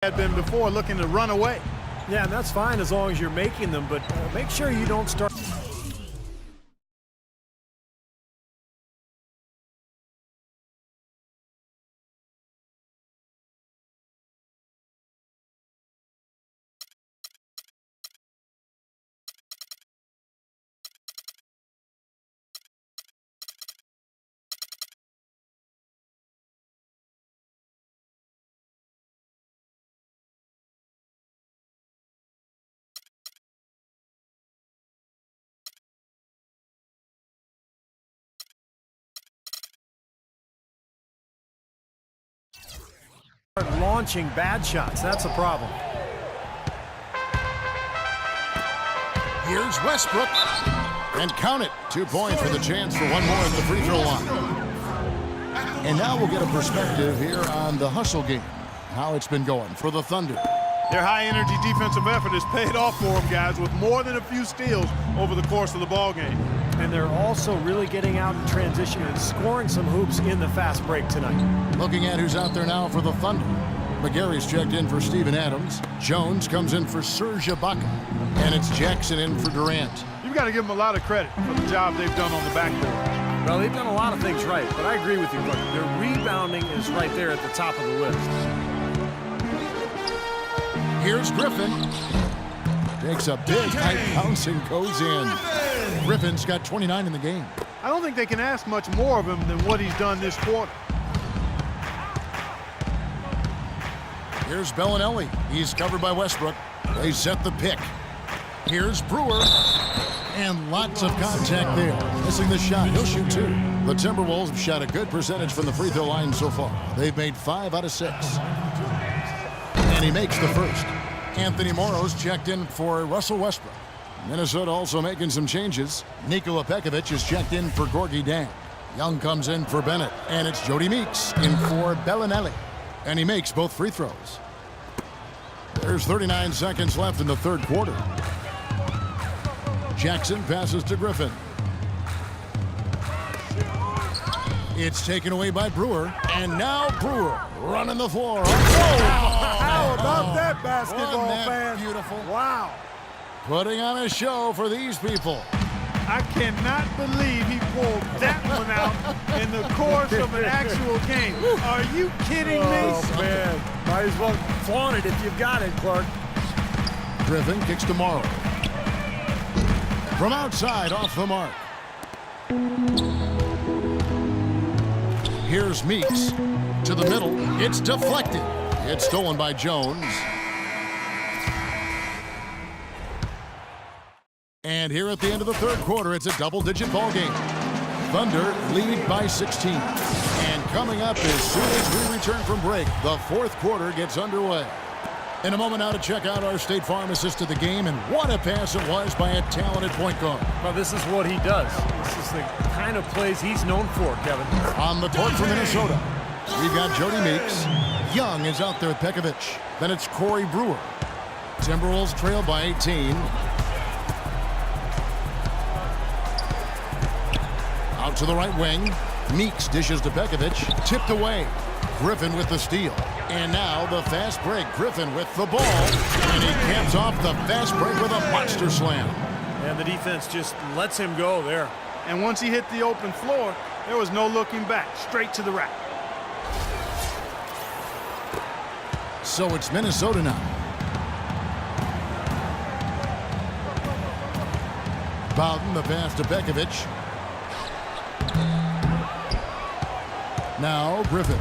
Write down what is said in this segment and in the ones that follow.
had been before, looking to run away. Yeah, and that's fine as long as you're making them, but make sure you don't start. Launching bad shots. That's a problem. Here's Westbrook. And count it. 2 points with a chance for one more at the free throw line. And now we'll get a perspective here on the hustle game. How it's been going for the Thunder. Their high-energy defensive effort has paid off for them, guys, with more than a few steals over the course of the ball game. And they're also really getting out in transition and scoring some hoops in the fast break tonight. Looking at who's out there now for the Thunder. McGarry's checked in for Steven Adams. Jones comes in for Serge Ibaka. And it's Jackson in for Durant. You've got to give them a lot of credit for the job they've done on the backboard. Well, they've done a lot of things right, but I agree with you. Look, their rebounding is right there at the top of the list. Here's Griffin. Takes a big high bounce and goes in. Griffin's got 29 in the game. I don't think they can ask much more of him than what he's done this quarter. Here's Bellinelli. He's covered by Westbrook. They set the pick. Here's Brewer. And lots of contact there. Missing the shot. He'll shoot 2. The Timberwolves have shot a good percentage from the free throw line so far. They've made 5 out of 6. And he makes the first. Anthony Morrow's checked in for Russell Westbrook. Minnesota also making some changes. Nikola Pekovic is checked in for Gorgui Dieng. Young comes in for Bennett. And it's Jody Meeks in for Bellinelli. And he makes both free throws. There's 39 seconds left in the third quarter. Jackson passes to Griffin. It's taken away by Brewer. And now Brewer running the floor. How about that, basketball Wasn't that fan? beautiful? Wow. Putting on a show for these people. I cannot believe he pulled that one out in the course of an actual game. Are you kidding me? Oh, man. Might as well flaunt it if you've got it, Clark. Griffin kicks to Morrow. From outside, off the mark. Here's Meeks. To the middle. It's deflected. It's stolen by Jones. And here at the end of the third quarter, it's a double-digit ball game. Thunder lead by 16. And coming up as soon as we return from break, the fourth quarter gets underway. In a moment now to check out our State Farm assist to the game, and what a pass it was by a talented point guard. Well, this is what he does. This is the kind of plays he's known for, Kevin. On the court for Minnesota, we've got Jody Meeks. Young is out there with Pekovic. Then it's Corey Brewer. Timberwolves trail by 18. Out to the right wing. Meeks dishes to Pekovic. Tipped away. Griffin with the steal. And now the fast break. Griffin with the ball. And he caps off the fast break with a monster slam. And the defense just lets him go there. And once he hit the open floor, there was no looking back. Straight to the rack. So it's Minnesota now. Bowden, the pass to Pekovic. Now Griffin.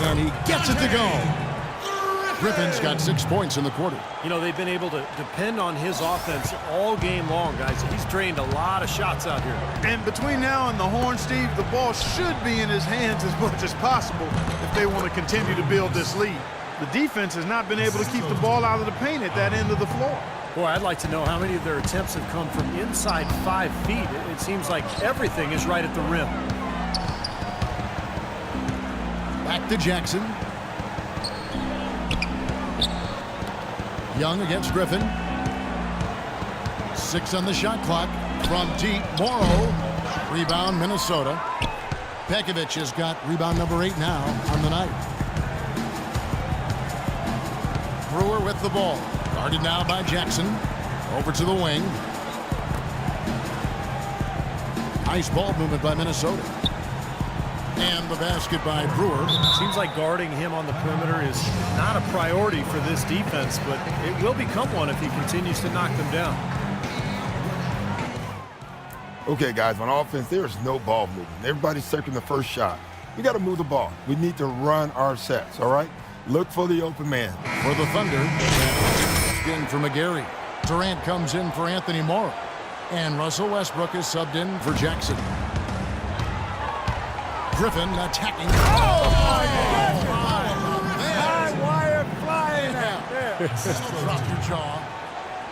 And he gets it to go. Griffin's got 6 points in the quarter. You know, they've been able to depend on his offense all game long, guys. He's drained a lot of shots out here. And between now and the horn, Steve, the ball should be in his hands as much as possible if they want to continue to build this lead. The defense has not been able to keep the ball out of the paint at that end of the floor. Boy, I'd like to know how many of their attempts have come from inside 5 feet. It seems like everything is right at the rim. Back to Jackson. Young against Griffin. 6 on the shot clock. From deep, Morrow. Rebound, Minnesota. Pekovic has got rebound number 8 now on the night. Brewer with the ball. Guarded now by Jackson. Over to the wing. Nice ball movement by Minnesota. And the basket by Brewer. Seems like guarding him on the perimeter is not a priority for this defense, but it will become one if he continues to knock them down. Okay, guys, on offense, there is no ball movement. Everybody's circling the first shot. We got to move the ball. We need to run our sets, all right? Look for the open man. For the Thunder, in for McGarry. Durant comes in for Anthony Morrow. And Russell Westbrook is subbed in for Jackson. Griffin attacking. High wire flying out. Drop your jaw.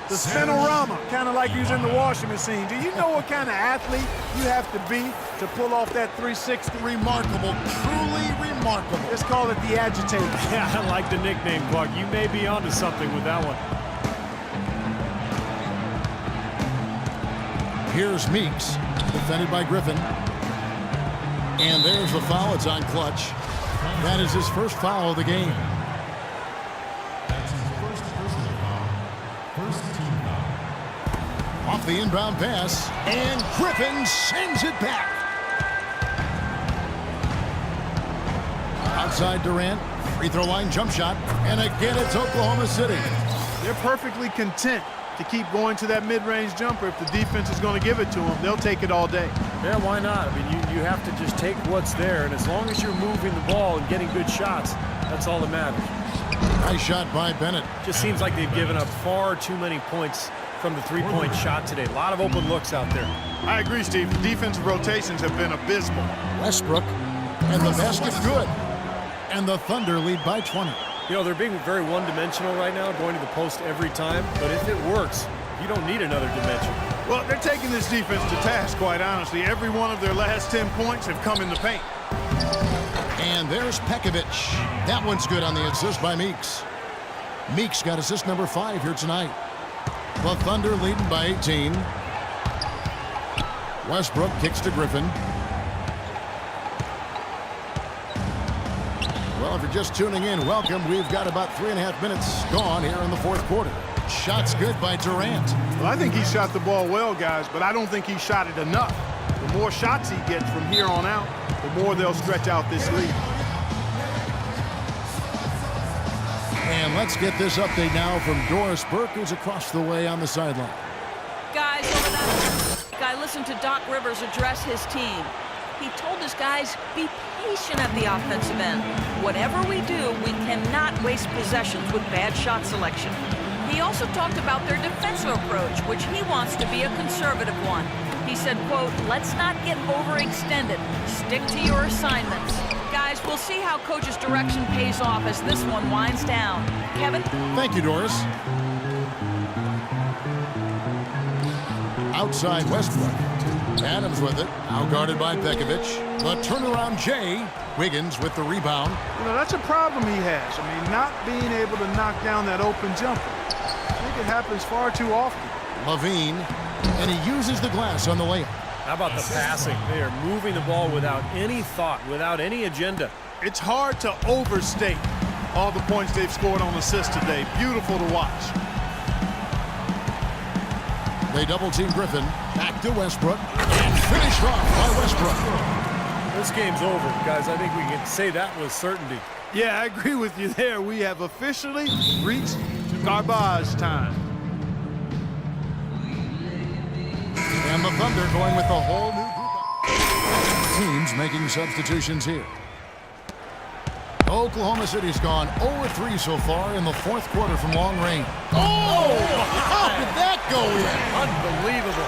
The Spinorama, kind of like you was in the washing machine. Do you know what kind of athlete you have to be to pull off that 360? Remarkable, truly remarkable. Let's call it the agitator. Yeah, I like the nickname, Clark. You may be onto something with that one. Here's Meeks, defended by Griffin. And there's the foul. It's on Clutch. That is his first foul of the game. Off the inbound pass, and Griffin sends it back. Outside Durant, free throw line jump shot, and again it's Oklahoma City. They're perfectly content to keep going to that mid-range jumper. If the defense is going to give it to them, they'll take it all day. Yeah, why not? I mean, you have to just take what's there, and as long as you're moving the ball and getting good shots, that's all that matters. Nice shot by Bennett. Just seems like they've given up far too many points from the three-point shot today. A lot of open looks out there. I agree, Steve. The defensive rotations have been abysmal. Westbrook, and the basket good. And the Thunder lead by 20. You know, they're being very one-dimensional right now, going to the post every time, but if it works, you don't need another dimension. Well, they're taking this defense to task, quite honestly. Every one of their last 10 points have come in the paint. And there's Pekovic. That one's good on the assist by Meeks. Meeks got assist number 5 here tonight. The Thunder leading by 18. Westbrook kicks to Griffin. Well, if you're just tuning in, welcome. We've got about 3.5 minutes gone here in the fourth quarter. Shots good by Durant. Well, I think he shot the ball well, guys, but I don't think he shot it enough. The more shots he gets from here on out, the more they'll stretch out this lead. And let's get this update now from Doris Burke, who's across the way on the sideline. Guys, over that, I listened to Doc Rivers address his team. He told his guys, be patient at the offensive end. Whatever we do, we cannot waste possessions with bad shot selection. He also talked about their defensive approach, which he wants to be a conservative one. He said, quote, let's not get overextended. Stick to your assignments. Guys, we'll see how Coach's direction pays off as this one winds down. Kevin? Thank you, Doris. Outside Westbrook. Adams with it. Now guarded by Pekovic. The turnaround Jay. Wiggins with the rebound. You know, that's a problem he has. I mean, not being able to knock down that open jumper. I think it happens far too often. Levine. And he uses the glass on the layup. How about the passing? They are moving the ball without any thought, without any agenda. It's hard to overstate all the points they've scored on assists today. Beautiful to watch. They double-team Griffin. Back to Westbrook. And finished off by Westbrook. This game's over, guys. I think we can say that with certainty. Yeah, I agree with you there. We have officially reached garbage time. And the Thunder going with the whole new group. Teams making substitutions here. Oklahoma City's gone 0-3 so far in the fourth quarter from long range. Oh! How did that go in? Unbelievable.